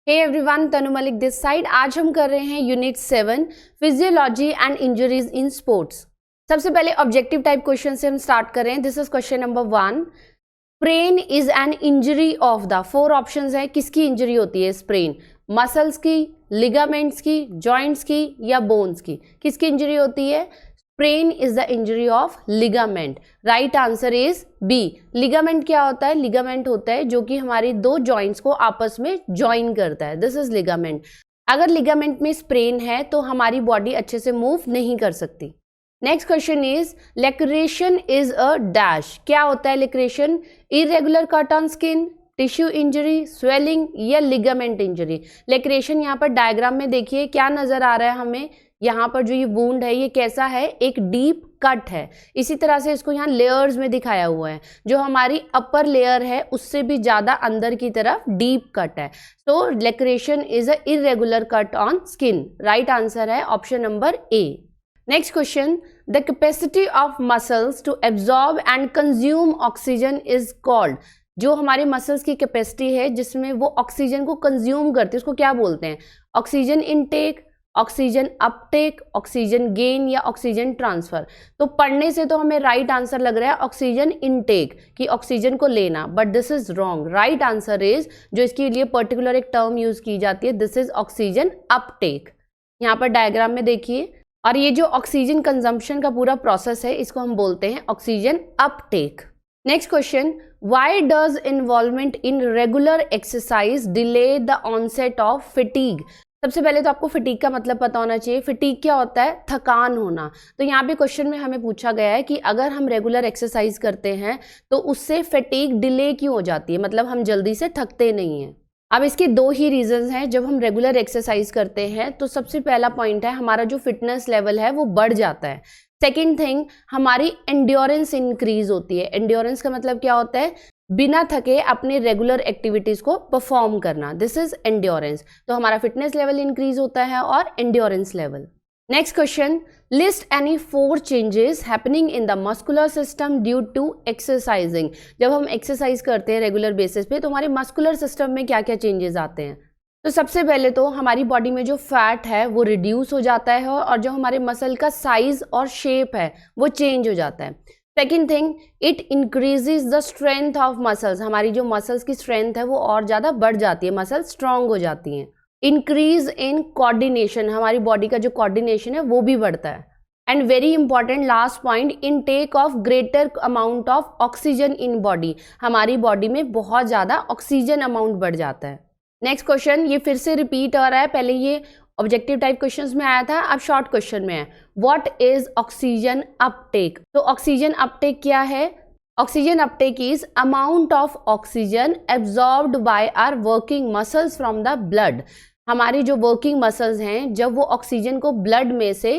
Hey everyone, Tanu Malik this side. आज हम कर रहे हैं unit 7 physiology and injuries in sports. सबसे पहले ऑब्जेक्टिव टाइप क्वेश्चन से हम स्टार्ट कर रहे हैं। This is question number 1। Sprain is an injury of the, 4 options है। किसकी इंजरी होती है स्प्रेन? मसल्स की, लिगामेंट्स की, जॉइंट्स की या बोन्स की? किसकी इंजरी होती है? Sprain is the injury of ligament. Right answer is B. Ligament क्या होता है? लिगामेंट होता है जो कि हमारी दो जॉइंट्स को आपस में ज्वाइन करता है। This is ligament. अगर लिगामेंट में स्प्रेन है तो हमारी बॉडी अच्छे से मूव नहीं कर सकती। Next question is लैक्रेशन is a dash. क्या होता है लैक्रेशन? Irregular cut on skin, tissue injury, swelling या लिगामेंट इंजरी। लैक्रेशन यहाँ पर डायग्राम में देखिए क्या नजर आ रहा है हमें। यहाँ पर जो ये वुंड है ये कैसा है? एक डीप कट है। इसी तरह से इसको यहाँ लेयर्स में दिखाया हुआ है। जो हमारी अपर लेयर है उससे भी ज्यादा अंदर की तरफ डीप कट है। तो laceration is a irregular cut on skin. Right answer है option number A. Next question, the capacity of muscles to absorb and consume oxygen is called. जो हमारे मसल्स की कैपेसिटी है जिसमें वो ऑक्सीजन को कंज्यूम करते हैं उसको क्या बोलते हैं? Oxygen intake, oxygen Uptake, oxygen gain या ऑक्सीजन ट्रांसफर। तो पढ़ने से तो हमें राइट आंसर लग रहा है ऑक्सीजन इनटेक, कि ऑक्सीजन को लेना, but this is wrong. Right answer is, जो इसके लिए पर्टिकुलर एक टर्म यूज की जाती है, दिस इज ऑक्सीजन अपटेक। यहाँ पर डायग्राम में देखिए, और ये जो ऑक्सीजन कंजम्पशन का पूरा प्रोसेस है इसको हम बोलते हैं oxygen uptake. Next question, why does involvement in regular exercise delay the onset of fatigue. सबसे पहले तो आपको फिटीग का मतलब पता होना चाहिए। फिटीग क्या होता है? थकान होना। तो यहाँ पे क्वेश्चन में हमें पूछा गया है कि अगर हम रेगुलर एक्सरसाइज करते हैं तो उससे फिटीग डिले क्यों हो जाती है, मतलब हम जल्दी से थकते नहीं हैं। अब इसके 2 ही रीजंस हैं। जब हम रेगुलर एक्सरसाइज करते हैं तो सबसे पहला पॉइंट है हमारा जो फिटनेस लेवल है वो बढ़ जाता है। सेकेंड थिंग, हमारी एंड्योरेंस इंक्रीज होती है। एंड्योरेंस का मतलब क्या होता है? बिना थके अपने रेगुलर एक्टिविटीज को परफॉर्म करना। This is endurance. तो हमारा फिटनेस लेवल इंक्रीज होता है और endurance level. Next question, list any 4 changes happening in the muscular system due to exercising. जब हम एक्सरसाइज करते हैं रेगुलर बेसिस पे तो हमारे मस्कुलर सिस्टम में क्या क्या चेंजेस आते हैं? तो सबसे पहले तो हमारी बॉडी में जो फैट है वो रिड्यूस हो जाता है और जो हमारे मसल का साइज और शेप है वो चेंज हो जाता है। Second thing, it increases the strength of muscles. हमारी जो मसल्स की स्ट्रेंथ है वो और ज़्यादा बढ़ जाती है, मसल स्ट्रांग हो जाती हैं। इंक्रीज इन कोऑर्डिनेशन, हमारी बॉडी का जो कोऑर्डिनेशन है वो भी बढ़ता है। And very important last point, intake of greater amount of oxygen in body. हमारी बॉडी में बहुत ज़्यादा ऑक्सीजन अमाउंट बढ़ जाता है। नेक्स्ट क्वेश्चन, ये फिर से रिपीट हो रहा है, पहले ये ऑब्जेक्टिव टाइप क्वेश्चंस में आया था, अब शॉर्ट क्वेश्चन में है। What is oxygen uptake? तो ऑक्सीजन अपटेक क्या है? Oxygen uptake is amount of oxygen absorbed by our working muscles from the blood. हमारी जो वर्किंग मसल्स हैं जब वो ऑक्सीजन को ब्लड में से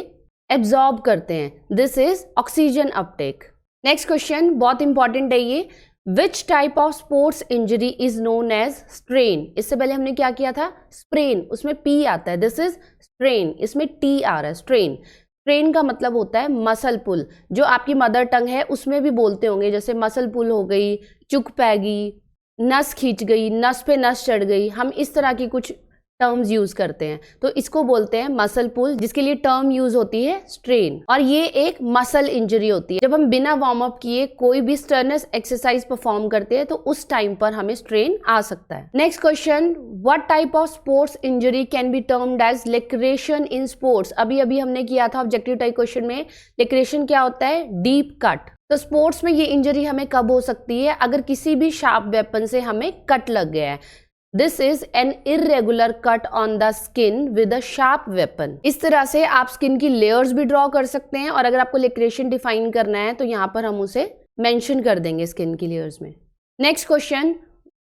एब्जॉर्ब करते हैं, this is oxygen uptake. Next question बहुत इंपॉर्टेंट है ये, which type of sports injury is known as strain. इससे पहले हमने क्या किया था? स्प्रेन, उसमें पी आता है, दिस इज स्ट्रेन, इसमें टी आ रहा है स्ट्रेन। स्ट्रेन का मतलब होता है मसल पुल। जो आपकी मदर टंग है उसमें भी बोलते होंगे, जैसे मसल पुल हो गई, चुक पैगी, नस खींच गई, नस पे नस चढ़ गई, हम इस तरह की कुछ टर्म्स यूज करते हैं। तो इसको बोलते हैं मसल पुल, जिसके लिए टर्म यूज होती है स्ट्रेन। और ये एक मसल इंजरी होती है। जब हम बिना वार्म अप किए कोई भी स्टर्नस एक्सरसाइज परफॉर्म करते हैं तो उस टाइम पर हमें स्ट्रेन आ सकता है। Next question, what type of sports injury can be termed as laceration in sports. अभी अभी हमने किया था ऑब्जेक्टिव टाइप क्वेश्चन में। लैक्रेशन क्या होता है? Deep cut. तो स्पोर्ट्स में ये इंजरी हमें कब हो सकती है? अगर किसी भी शार्प वेपन से हमें कट लग गया है। This is an irregular cut on the skin with a sharp weapon. इस तरह से आप स्किन की लेयर्स भी ड्रॉ कर सकते हैं, और अगर आपको लैक्रेशन डिफाइन करना है तो यहाँ पर हम उसे मेंशन कर देंगे स्किन की लेयर्स में। Next question,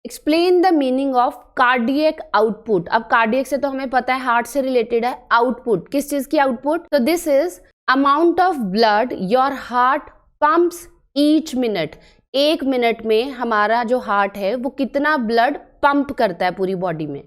explain the meaning of cardiac output. अब कार्डियक से तो हमें पता है हार्ट से रिलेटेड है, आउटपुट किस चीज की आउटपुट? तो this is amount of blood your heart pumps each minute. 1 minute में हमारा जो हार्ट है वो कितना ब्लड पंप करता है पूरी बॉडी में,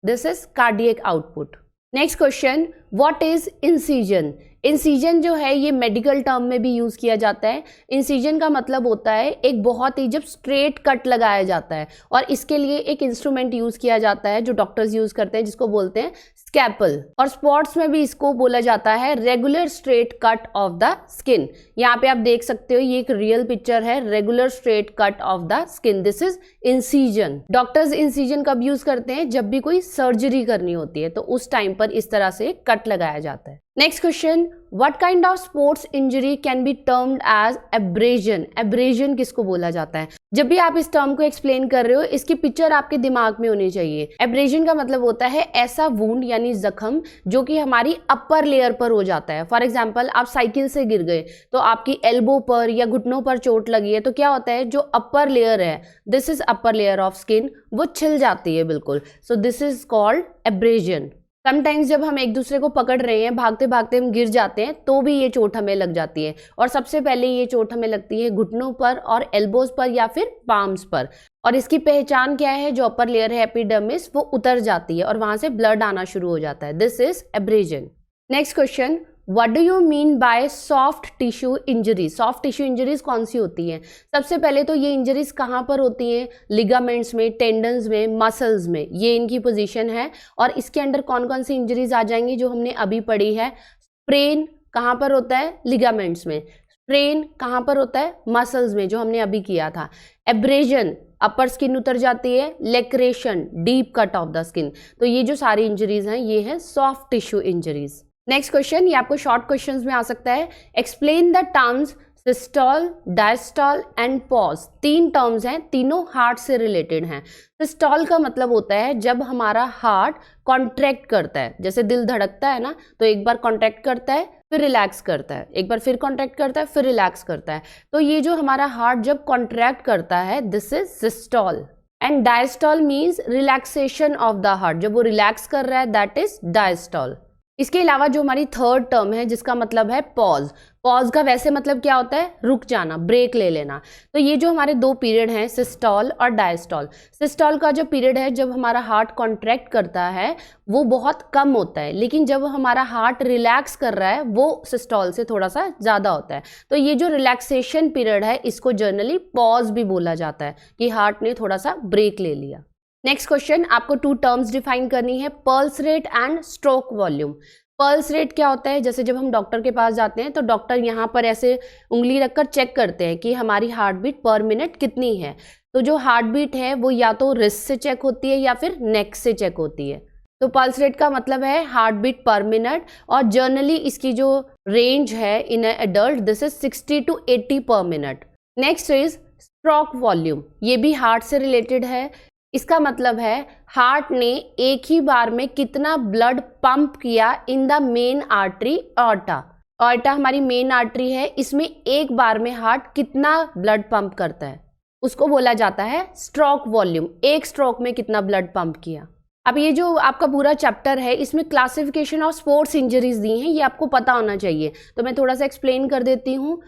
this is cardiac output. Next question, what is incision. Incision जो है ये मेडिकल टर्म में भी यूज़ किया जाता है। इंसिजन का मतलब होता है एक बहुत ही जब स्ट्रेट कट लगाया जाता है, और इसके लिए एक इंस्ट्रूमेंट यूज़ किया जाता है जो डॉक्टर्स यूज़ करते हैं, जिसको बोलते हैं स्कैपल। और स्पोर्ट्स में भी इसको बोला जाता है regular straight cut of the skin. यहाँ पे आप देख सकते हो ये एक रियल पिक्चर है, regular straight cut of the skin, this is incision. Doctors incision कब यूज करते हैं? जब भी कोई सर्जरी करनी होती है तो उस टाइम पर इस तरह से कट लगाया जाता है। Next question, what kind of sports injury can be termed as abrasion? Abrasion किसको बोला जाता है? जब भी आप इस टर्म को एक्सप्लेन कर रहे हो इसकी पिक्चर आपके दिमाग में होनी चाहिए। एब्रेजन का मतलब होता है ऐसा वुंड यानी जख्म जो कि हमारी अपर लेयर पर हो जाता है। फॉर एग्जाम्पल आप साइकिल से गिर गए तो आपकी एल्बो पर या घुटनों पर चोट लगी है, तो क्या होता है जो अपर लेयर है, this is upper layer of skin, वो छिल जाती है बिल्कुल। So this is called abrasion. Sometimes जब हम एक दूसरे को पकड़ रहे हैं, भागते भागते हम गिर जाते हैं तो भी ये चोट हमें लग जाती है, और सबसे पहले ये चोट हमें लगती है घुटनों पर और एल्बोज पर या फिर पाम्स पर। और इसकी पहचान क्या है? जो अपर लेयर है एपिडर्मिस वो उतर जाती है और वहां से ब्लड आना शुरू हो जाता है, this is abrasion. Next question, what do you mean by soft tissue injuries? Soft tissue injuries कौन सी होती हैं? सबसे पहले तो ये इंजरीज कहाँ पर होती हैं? लिगामेंट्स में, टेंडन्स में, मसल्स में, ये इनकी पोजीशन है। और इसके अंडर कौन कौन सी इंजरीज आ जाएंगी जो हमने अभी पढ़ी है? स्प्रेन कहाँ पर होता है? लिगामेंट्स में। स्ट्रेन कहाँ पर होता है? मसल्स में, जो हमने अभी किया था। एब्रेजन अपर स्किन उतर जाती है। Laceration deep cut of the skin. तो ये जो सारी इंजरीज हैं ये है soft tissue injuries. Next question, ये आपको शॉर्ट क्वेश्चंस में आ सकता है। Explain the terms systole, diastole and pause. 3 terms हैं, तीनों हार्ट से रिलेटेड हैं। सिस्टोल का मतलब होता है जब हमारा हार्ट कॉन्ट्रैक्ट करता है, जैसे दिल धड़कता है ना, तो एक बार कॉन्ट्रैक्ट करता है फिर रिलैक्स करता है, एक बार फिर कॉन्ट्रैक्ट करता है फिर रिलैक्स करता है। तो ये जो हमारा हार्ट जब कॉन्ट्रैक्ट करता है, this is systole. And diastole means relaxation of the heart, जब वो रिलैक्स कर रहा है दैट इज डायस्टोल। इसके अलावा जो हमारी थर्ड टर्म है जिसका मतलब है पॉज। पॉज का वैसे मतलब क्या होता है? रुक जाना, ब्रेक ले लेना। तो ये जो हमारे 2 पीरियड हैं, सिस्टोल और डायस्टोल। सिस्टोल का जो पीरियड है जब हमारा हार्ट कॉन्ट्रैक्ट करता है वो बहुत कम होता है, लेकिन जब हमारा हार्ट रिलैक्स कर रहा है वो सिस्टोल से थोड़ा सा ज़्यादा होता है। तो ये जो रिलैक्सेशन पीरियड है इसको जनरली पॉज भी बोला जाता है कि हार्ट ने थोड़ा सा ब्रेक ले लिया। नेक्स्ट क्वेश्चन, आपको 2 टर्म्स डिफाइन करनी है, pulse rate and stroke volume. Pulse rate क्या होता है? जैसे जब हम डॉक्टर के पास जाते हैं तो डॉक्टर यहाँ पर ऐसे उंगली रखकर चेक करते हैं कि हमारी हार्ट बीट पर मिनट कितनी है। तो जो हार्ट बीट है वो या तो रिस्ट से चेक होती है या फिर नेक से चेक होती है। तो पल्स रेट का मतलब है हार्ट बीट पर मिनट, और जनरली इसकी जो रेंज है in adult this is 60 to 80 पर minute. Next is stroke volume, ये भी हार्ट से रिलेटेड है। इसका मतलब है हार्ट ने एक ही बार में कितना ब्लड पंप किया in the main artery aorta. Aorta हमारी मेन आर्टरी है, इसमें एक बार में हार्ट कितना ब्लड पंप करता है उसको बोला जाता है स्ट्रोक वॉल्यूम। एक स्ट्रोक में कितना ब्लड पंप किया। अब ये जो आपका पूरा चैप्टर है इसमें क्लासिफिकेशन ऑफ स्पोर्ट्स इंजरीज दी हैं, ये आपको पता होना चाहिए, तो मैं थोड़ा सा एक्सप्लेन कर देती हूँ।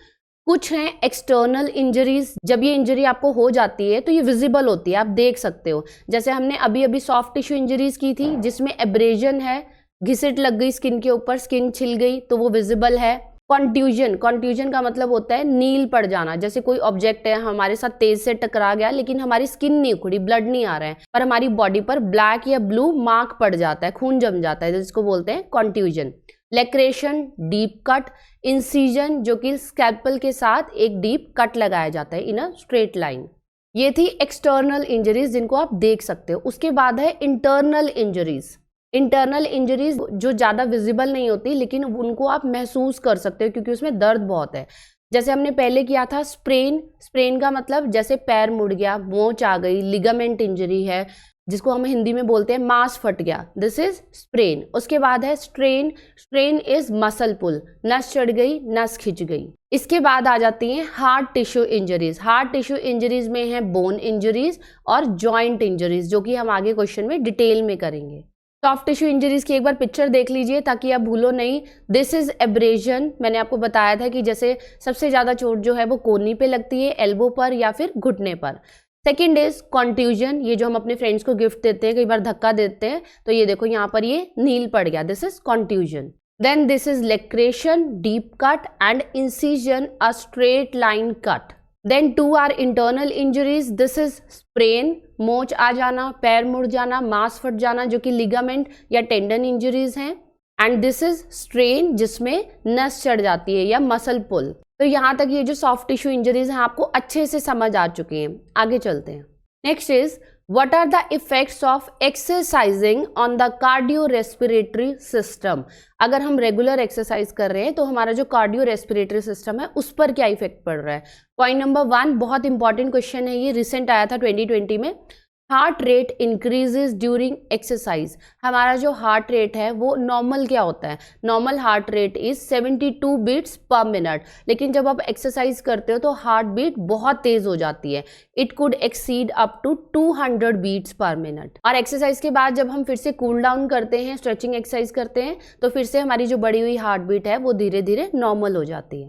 कुछ हैं एक्सटर्नल इंजरीज, जब ये इंजरी आपको हो जाती है तो ये विजिबल होती है, आप देख सकते हो। जैसे हमने अभी अभी सॉफ्ट टिश्यू इंजरीज की थी जिसमें एब्रेजन है, घिसट लग गई स्किन के ऊपर, स्किन छिल गई तो वो विजिबल है। कॉन्ट्यूजन, कॉन्ट्यूजन का मतलब होता है नील पड़ जाना, जैसे कोई ऑब्जेक्ट है हमारे साथ तेज से टकरा गया लेकिन हमारी स्किन नहीं उखड़ी, ब्लड नहीं आ रहा है, पर हमारी बॉडी पर ब्लैक या ब्लू मार्क पड़ जाता है, खून जम जाता है, जिसको बोलते हैं कॉन्ट्यूजन। लेक्रेशन डीप कट, इंसिजन जो कि स्कैल्पल के साथ एक डीप कट लगाया जाता है इन अ स्ट्रेट लाइन। ये थी एक्सटर्नल इंजरीज जिनको आप देख सकते हो। उसके बाद है इंटरनल इंजरीज। इंटरनल इंजरीज जो ज़्यादा विजिबल नहीं होती लेकिन उनको आप महसूस कर सकते हो क्योंकि उसमें दर्द बहुत है। जैसे हमने पहले किया था स्प्रेन, स्प्रेन का मतलब जैसे पैर मुड़ गया, मोच आ गई, लिगामेंट इंजरी है जिसको हम हिंदी में बोलते हैं मांस फट गया, दिस इज स्प्रेन। उसके बाद है स्ट्रेन, स्ट्रेन इज मसल पुल, नस चढ़ गई, नस खिंच गई। इसके बाद आ जाती हैं heart tissue injuries. Heart tissue injuries में है बोन इंजरीज और जॉइंट इंजरीज, जो कि हम आगे क्वेश्चन में डिटेल में करेंगे। सॉफ्ट टिश्यू इंजरीज की एक बार पिक्चर देख लीजिए ताकि आप भूलो नहीं। दिस इज एब्रेजन, मैंने आपको बताया था कि जैसे सबसे ज़्यादा चोट जो है वो कोहनी पे लगती है, एल्बो पर या फिर घुटने पर। सेकेंड इज कॉन्ट्यूजन, ये जो हम अपने फ्रेंड्स को गिफ्ट देते हैं, कई बार धक्का देते हैं तो ये देखो यहाँ पर ये नील पड़ गया, this is contusion. Then this is lacration, deep cut, and incision, a straight line cut. Then 2 are internal injuries. This is sprain, मोच आ जाना, पैर मुड़ जाना, मांस फट जाना, जो कि लिगामेंट या टेंडन इंजरीज हैं. एंड दिस इज स्ट्रेन, जिसमें नस चढ़ जाती है या मसल पुल. तो यहाँ तक ये जो सॉफ्ट टिश्यू इंजरीज हैं आपको अच्छे से समझ आ चुकी हैं. आगे चलते हैं. Next is What are the effects of exercising on the cardiorespiratory system? अगर हम रेगुलर एक्सरसाइज कर रहे हैं तो हमारा जो कार्डियो रेस्पिरेटरी सिस्टम है उस पर क्या इफेक्ट पड़ रहा है. पॉइंट नंबर 1 बहुत इंपॉर्टेंट क्वेश्चन है, ये रिसेंट आया था 2020 में. Heart rate increases during exercise. हमारा जो हार्ट रेट है वो नॉर्मल क्या होता है, normal heart rate is 72 beats per minute. लेकिन जब आप एक्सरसाइज करते हो तो हार्ट बीट बहुत तेज हो जाती है. It could exceed up to 200 beats per minute. और एक्सरसाइज के बाद जब हम फिर से कूल डाउन करते हैं, स्ट्रेचिंग एक्सरसाइज करते हैं, तो फिर से हमारी जो बढ़ी हुई हार्ट बीट है वो धीरे धीरे नॉर्मल हो जाती है.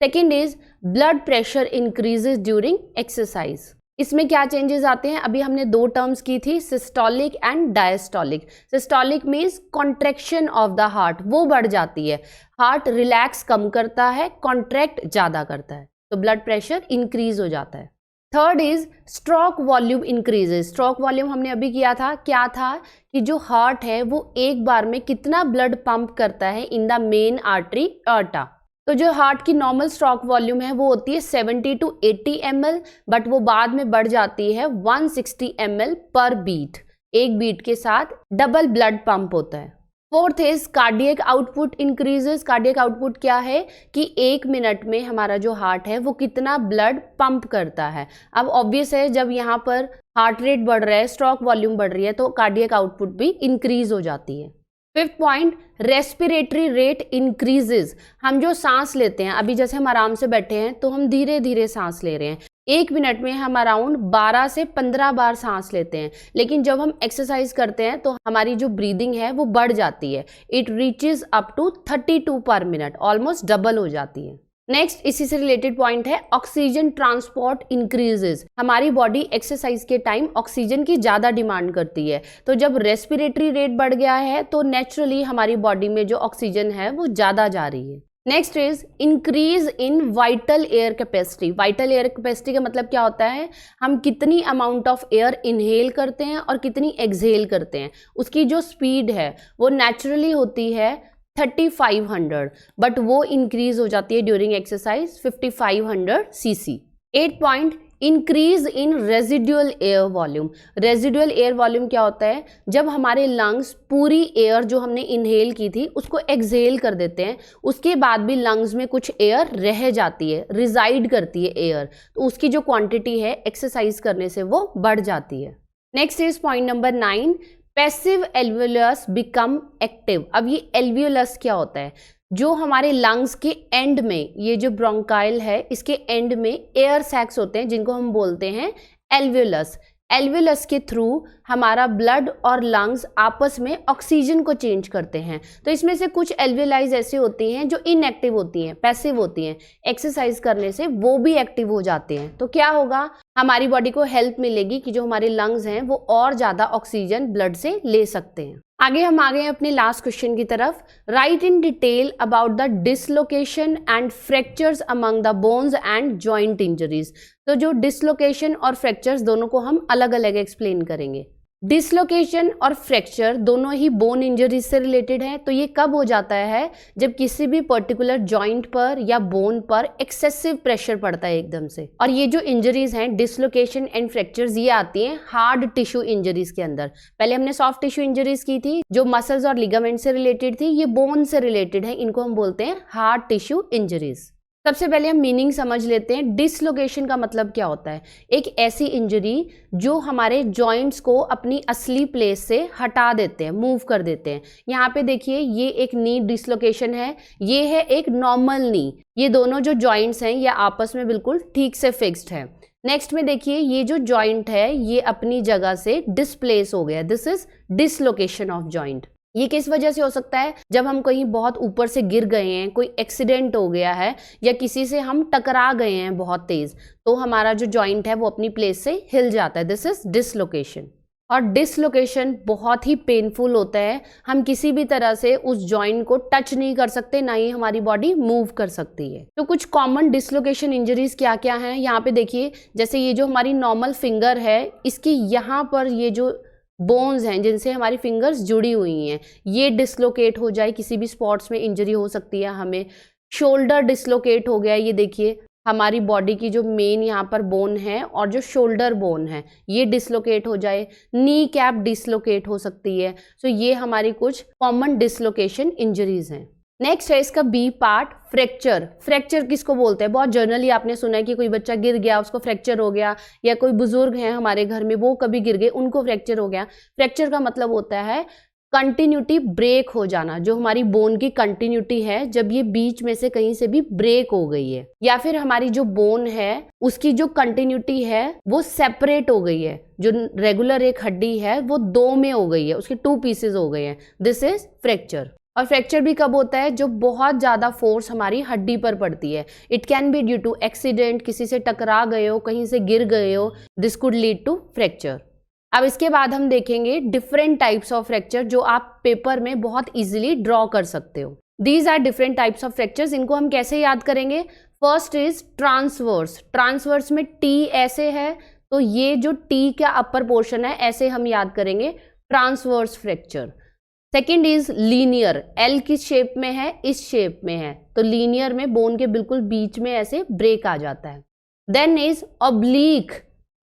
Second is blood pressure increases during exercise. इसमें क्या चेंजेस आते हैं, अभी हमने 2 टर्म्स की थी, systolic and diastolic. Systolic means contraction of the heart, वो बढ़ जाती है. हार्ट रिलैक्स कम करता है, कॉन्ट्रैक्ट ज़्यादा करता है, तो ब्लड प्रेशर इंक्रीज हो जाता है. Third is stroke volume increases. Stroke volume हमने अभी किया था, क्या था कि जो हार्ट है वो एक बार में कितना ब्लड पंप करता है in the main artery Erta. तो जो हार्ट की नॉर्मल स्ट्रोक वॉल्यूम है वो होती है 70 to 80 ml, बट वो बाद में बढ़ जाती है 160 ml पर बीट. एक बीट के साथ डबल ब्लड पंप होता है. Fourth is cardiac output increases. Cardiac output क्या है कि 1 मिनट में हमारा जो हार्ट है वो कितना ब्लड पंप करता है. अब ऑब्वियस है जब यहाँ पर हार्ट रेट बढ़ रहा है, स्ट्रोक वॉल्यूम बढ़ रही है, तो कार्डियक आउटपुट भी इंक्रीज हो जाती है. Fifth point, respiratory rate increases. हम जो सांस लेते हैं, अभी जैसे हम आराम से बैठे हैं तो हम धीरे धीरे सांस ले रहे हैं. 1 मिनट में हम अराउंड 12 से 15 बार सांस लेते हैं. लेकिन जब हम एक्सरसाइज करते हैं तो हमारी जो ब्रीदिंग है वो बढ़ जाती है. इट रीचेज अप टू 32 पर मिनट, ऑलमोस्ट डबल हो जाती है. नेक्स्ट इसी से रिलेटेड पॉइंट है, ऑक्सीजन ट्रांसपोर्ट इंक्रीजेज. हमारी बॉडी एक्सरसाइज के टाइम ऑक्सीजन की ज़्यादा डिमांड करती है. तो जब रेस्पिरेटरी रेट बढ़ गया है तो नेचुरली हमारी बॉडी में जो ऑक्सीजन है वो ज़्यादा जा रही है. Next is increase in vital air capacity. Vital air capacity का मतलब क्या होता है, हम कितनी अमाउंट ऑफ एयर इनहेल करते हैं और कितनी एक्सहेल करते हैं. उसकी जो स्पीड है वो नेचुरली होती है 3500, बट वो इंक्रीज हो जाती है during exercise 5500 cc. 8 point, increase in residual air volume. Residual air volume क्या होता है, जब हमारे लंग्स पूरी एयर जो हमने इनहेल की थी उसको एक्सहेल कर देते हैं, उसके बाद भी लंग्स में कुछ एयर रह जाती है, रिजाइड करती है एयर, तो उसकी जो क्वांटिटी है एक्सरसाइज करने से वो बढ़ जाती है. Next is point number 9, passive alveolus become active. अब ये एल्वियोलस क्या होता है, जो हमारे लंग्स के एंड में, ये जो ब्रोंकाइल है इसके एंड में एयर सैक्स होते हैं जिनको हम बोलते हैं एल्वियोलस. एल्वियोलस के थ्रू हमारा ब्लड और लंग्स आपस में ऑक्सीजन को चेंज करते हैं. तो इसमें से कुछ एल्वियोलाइज ऐसी होती हैं जो इनएक्टिव होती हैं, पैसिव होती हैं. एक्सरसाइज करने से वो भी एक्टिव हो जाते हैं. तो क्या होगा, हमारी बॉडी को हेल्प मिलेगी कि जो हमारे लंग्स हैं वो और ज़्यादा ऑक्सीजन ब्लड से ले सकते हैं. आगे हम आ गए अपने लास्ट क्वेश्चन की तरफ. Right in detail about the dislocation and fractures among the bones and joint injuries. तो जो डिसलोकेशन और फ्रैक्चर्स दोनों को हम अलग अलग एक्सप्लेन करेंगे. डिसलोकेशन और फ्रैक्चर दोनों ही बोन इंजरीज से रिलेटेड है. तो ये कब हो जाता है, जब किसी भी पर्टिकुलर जॉइंट पर या बोन पर एक्सेसिव प्रेशर पड़ता है एकदम से. और ये जो इंजरीज हैं डिसलोकेशन एंड फ्रैक्चर्स, ये आती हैं हार्ड टिश्यू इंजरीज के अंदर. पहले हमने सॉफ्ट टिश्यू इंजरीज की थी जो मसल्स और लिगामेंट से रिलेटेड थी, ये बोन से रिलेटेड है, इनको हम बोलते हैं हार्ड टिश्यू इंजरीज. सबसे पहले हम मीनिंग समझ लेते हैं. डिसलोकेशन का मतलब क्या होता है, एक ऐसी इंजरी जो हमारे जॉइंट्स को अपनी असली प्लेस से हटा देते हैं, मूव कर देते हैं. यहाँ पे देखिए ये एक नी डिसलोकेशन है, ये है एक नॉर्मल नी. ये दोनों जो जॉइंट्स हैं ये आपस में बिल्कुल ठीक से फिक्स्ड है. नेक्स्ट में देखिए ये जो जॉइंट है ये अपनी जगह से डिस्प्लेस हो गया. This is dislocation of joint. ये किस वजह से हो सकता है, जब हम कहीं बहुत ऊपर से गिर गए हैं, कोई एक्सीडेंट हो गया है या किसी से हम टकरा गए हैं बहुत तेज, तो हमारा जो जॉइंट है वो अपनी प्लेस से हिल जाता है. This is dislocation. और डिसलोकेशन बहुत ही पेनफुल होता है, हम किसी भी तरह से उस जॉइंट को टच नहीं कर सकते, ना ही हमारी बॉडी मूव कर सकती है। तो कुछ कॉमन डिसलोकेशन इंजरीज क्या क्या हैं, यहाँ पे देखिए, जैसे ये जो हमारी नॉर्मल फिंगर है, इसकी यहाँ पर ये जो बोन्स हैं जिनसे हमारी फिंगर्स जुड़ी हुई हैं, ये डिसलोकेट हो जाए, किसी भी स्पॉट्स में इंजरी हो सकती है हमें। शोल्डर डिसलोकेट हो गया, ये देखिए हमारी बॉडी की जो मेन यहाँ पर बोन है और जो शोल्डर बोन है ये डिसलोकेट हो जाए। नी कैप डिसलोकेट हो सकती है। सो ये हमारी कुछ कॉमन डिसलोकेशन इंजरीज हैं। नेक्स्ट है इसका बी पार्ट, फ्रैक्चर। फ्रैक्चर किसको बोलते हैं, बहुत जनरली आपने सुना है कि कोई बच्चा गिर गया उसको फ्रैक्चर हो गया, या कोई बुजुर्ग हैं हमारे घर में वो कभी गिर गए उनको फ्रैक्चर हो गया। फ्रैक्चर का मतलब होता है कंटिन्यूटी ब्रेक हो जाना, जो हमारी बोन की कंटिन्यूटी है जब ये बीच में से कहीं से भी ब्रेक हो गई है, या फिर हमारी जो बोन है उसकी जो कंटिन्यूटी है वो सेपरेट हो गई है, जो रेगुलर एक हड्डी है वो दो में हो गई है, उसके 2 पीसेस हो गए हैं, दिस इज फ्रैक्चर। और फ्रैक्चर भी कब होता है, जो बहुत ज़्यादा फोर्स हमारी हड्डी पर पड़ती है। It can be due to accident, किसी से टकरा गए हो, कहीं से गिर गए हो, this could lead to fracture. अब इसके बाद हम देखेंगे डिफरेंट टाइप्स ऑफ फ्रैक्चर जो आप पेपर में बहुत इजीली ड्रॉ कर सकते हो। These are different types of fractures, इनको हम कैसे याद करेंगे। First is transverse. ट्रांसवर्स में टी ऐसे है, तो ये जो टी का अपर पोर्शन है ऐसे हम याद करेंगे, transverse fracture. Second is linear, L किस शेप में है, इस शेप में है, तो लीनियर में बोन के बिल्कुल बीच में ऐसे ब्रेक आ जाता है। Then is oblique,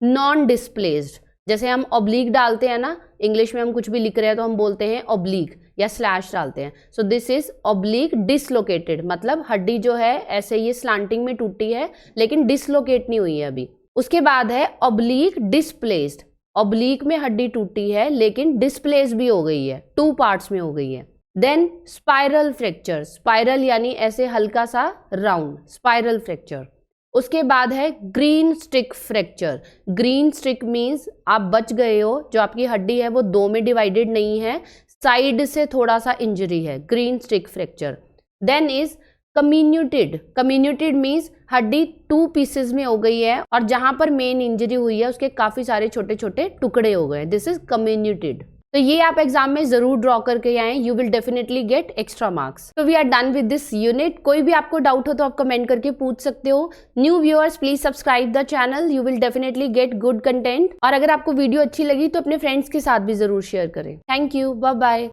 non displaced, जैसे हम ऑब्लीक डालते हैं ना, इंग्लिश में हम कुछ भी लिख रहे हैं तो हम बोलते हैं ऑब्लीक या स्लैश डालते हैं। So this is oblique dislocated, मतलब हड्डी जो है ऐसे ये स्लांटिंग में टूटी है लेकिन डिसलोकेट नहीं हुई है अभी। उसके बाद है ऑब्लीक डिस्प्लेस्ड, ऑब्लीक में हड्डी टूटी है लेकिन डिस्प्लेस भी हो गई है, 2 पार्ट्स में हो गई है। देन स्पाइरल फ्रैक्चर, स्पाइरल यानी ऐसे हल्का सा राउंड, स्पाइरल फ्रैक्चर। उसके बाद है green stick fracture. Green stick means आप बच गए हो, जो आपकी हड्डी है वो 2 में डिवाइडेड नहीं है, साइड से थोड़ा सा इंजरी है, green stick fracture. Then is comminuted, comminuted means हड्डी 2 पीसेस में हो गई है और जहां पर मेन इंजरी हुई है उसके काफी सारे छोटे छोटे टुकड़े हो गए, दिस इज कम्युनिटेड। तो ये आप एग्जाम में जरूर ड्रॉ करके आए, you will definitely get extra marks. So we are done with this unit. कोई भी आपको डाउट हो तो आप कमेंट करके पूछ सकते हो। New viewers please subscribe the channel, you will definitely get good content. और अगर आपको वीडियो अच्छी लगी तो अपने फ्रेंड्स के साथ भी जरूर शेयर करें। Thank you, bye bye.